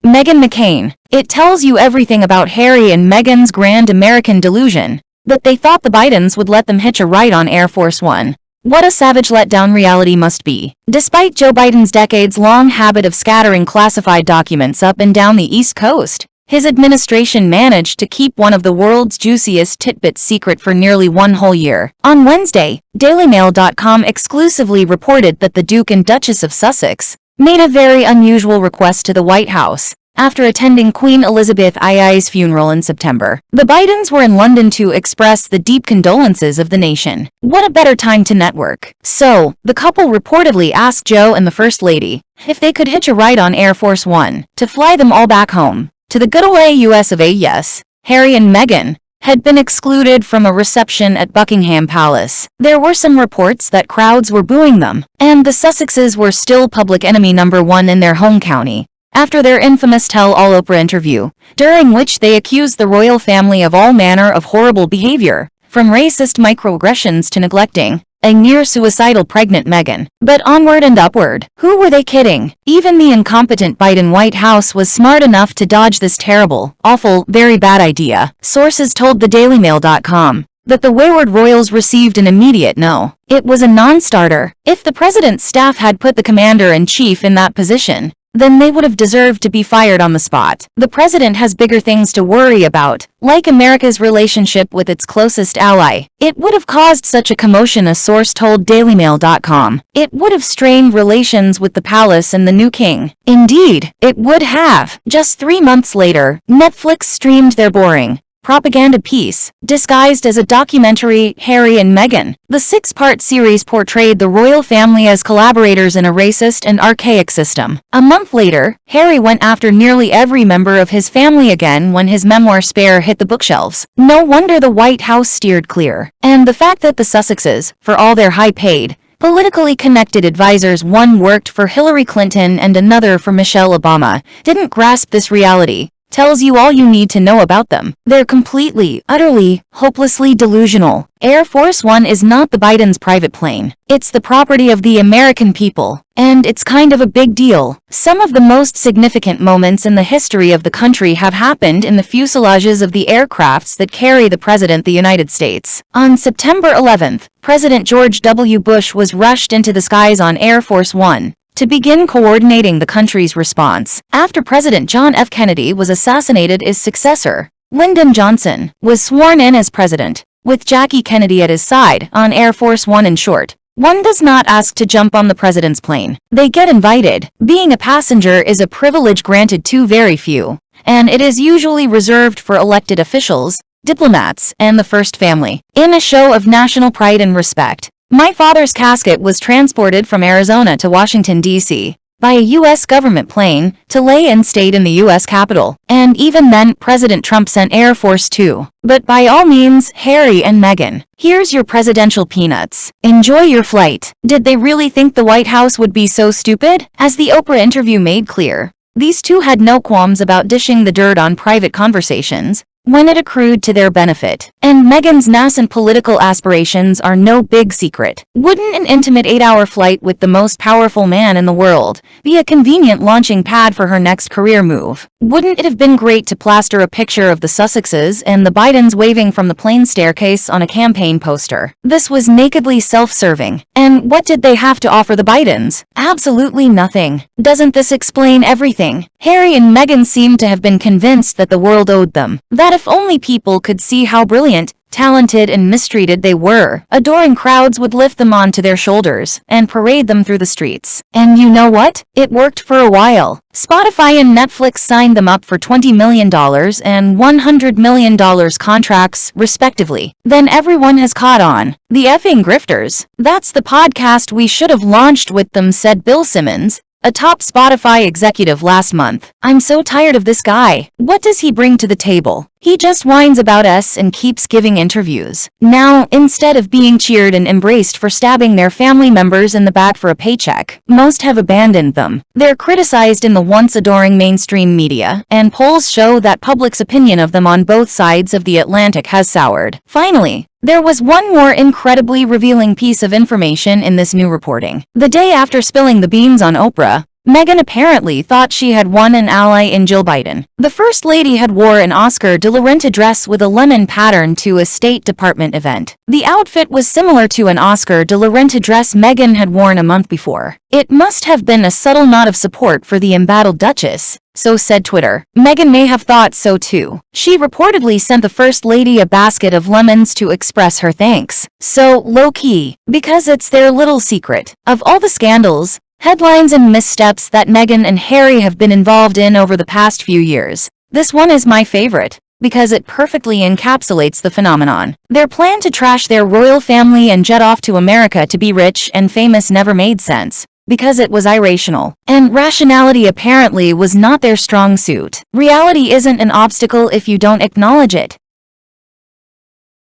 MEGHAN MCCAIN. It tells you everything about Harry and Meghan's grand American delusion, that they thought the Bidens would let them hitch a ride on Air Force One. What a savage letdown reality must be. Despite Joe Biden's decades-long habit of scattering classified documents up and down the East Coast, his administration managed to keep one of the world's juiciest tidbits secret for nearly one whole year. On Wednesday, DailyMail.com exclusively reported that the Duke and Duchess of Sussex made a very unusual request to the White House after attending Queen Elizabeth II's funeral in September. The Bidens were in London to express the deep condolences of the nation. What a better time to network. So, the couple reportedly asked Joe and the First Lady if they could hitch a ride on Air Force One to fly them all back home to the good old US of A. Yes, Harry and Meghan had been excluded from a reception at Buckingham Palace. There were some reports that crowds were booing them, and the Sussexes were still public enemy number one in their home county after their infamous tell-all Oprah interview, during which they accused the royal family of all manner of horrible behavior, from racist microaggressions to neglecting a near-suicidal pregnant Meghan. But onward and upward. Who were they kidding? Even the incompetent Biden White House was smart enough to dodge this terrible, awful, very bad idea. Sources told the DailyMail.com that the wayward royals received an immediate no. It was a non-starter. If the president's staff had put the commander-in-chief in that position, then they would have deserved to be fired on the spot. The president has bigger things to worry about, like America's relationship with its closest ally. It would have caused such a commotion, a source told DailyMail.com. It would have strained relations with the palace and the new king. Indeed, it would have. Just 3 months later, Netflix streamed their boring propaganda piece, disguised as a documentary, Harry and Meghan. The 6-part series portrayed the royal family as collaborators in a racist and archaic system. A month later, Harry went after nearly every member of his family again when his memoir Spare hit the bookshelves. No wonder the White House steered clear. And the fact that the Sussexes, for all their high-paid, politically connected advisors, one worked for Hillary Clinton and another for Michelle Obama, didn't grasp this reality, tells you all you need to know about them. They're completely, utterly, hopelessly delusional. Air Force One is not the Bidens' private plane. It's the property of the American people. And it's kind of a big deal. Some of the most significant moments in the history of the country have happened in the fuselages of the aircrafts that carry the President of the United States. On September 11th, President George W. Bush was rushed into the skies on Air Force One to begin coordinating the country's response. After President John F. Kennedy was assassinated, his successor, Lyndon Johnson, was sworn in as president, with Jackie Kennedy at his side on Air Force One. In short, one does not ask to jump on the president's plane. They get invited. Being a passenger is a privilege granted to very few, and it is usually reserved for elected officials, diplomats, and the first family. In a show of national pride and respect, my father's casket was transported from Arizona to Washington, D.C. by a U.S. government plane to lay in state in the U.S. Capitol. And even then, President Trump sent Air Force Two. But by all means, Harry and Meghan, here's your presidential peanuts. Enjoy your flight. Did they really think the White House would be so stupid? As the Oprah interview made clear, these two had no qualms about dishing the dirt on private conversations when it accrued to their benefit. And Meghan's nascent political aspirations are no big secret. Wouldn't an intimate 8-hour flight with the most powerful man in the world be a convenient launching pad for her next career move? Wouldn't it have been great to plaster a picture of the Sussexes and the Bidens waving from the plane staircase on a campaign poster? This was nakedly self-serving. And what did they have to offer the Bidens? Absolutely nothing. Doesn't this explain everything? Harry and Meghan seemed to have been convinced that the world owed them. That if only people could see how brilliant, talented, and mistreated they were, adoring crowds would lift them onto their shoulders and parade them through the streets. And you know what? It worked for a while. Spotify and Netflix signed them up for $20 million and $100 million contracts, respectively. Then everyone has caught on. The effing grifters. That's the podcast we should have launched with them, said Bill Simmons, a top Spotify executive, last month. I'm so tired of this guy. What does he bring to the table? He just whines about us and keeps giving interviews. Now, instead of being cheered and embraced for stabbing their family members in the back for a paycheck, most have abandoned them. They're criticized in the once adoring mainstream media, and polls show that public's opinion of them on both sides of the Atlantic has soured. Finally, there was one more incredibly revealing piece of information in this new reporting. The day after spilling the beans on Oprah, Meghan apparently thought she had won an ally in Jill Biden. The First Lady had wore an Oscar de la Renta dress with a lemon pattern to a State Department event. The outfit was similar to an Oscar de la Renta dress Meghan had worn a month before. It must have been a subtle nod of support for the embattled Duchess, so said Twitter. Meghan may have thought so too. She reportedly sent the First Lady a basket of lemons to express her thanks. So low-key, because it's their little secret. Of all the scandals, headlines and missteps that Meghan and Harry have been involved in over the past few years, this one is my favorite, because it perfectly encapsulates the phenomenon. Their plan to trash their royal family and jet off to America to be rich and famous never made sense, because it was irrational. And rationality apparently was not their strong suit. Reality isn't an obstacle if you don't acknowledge it.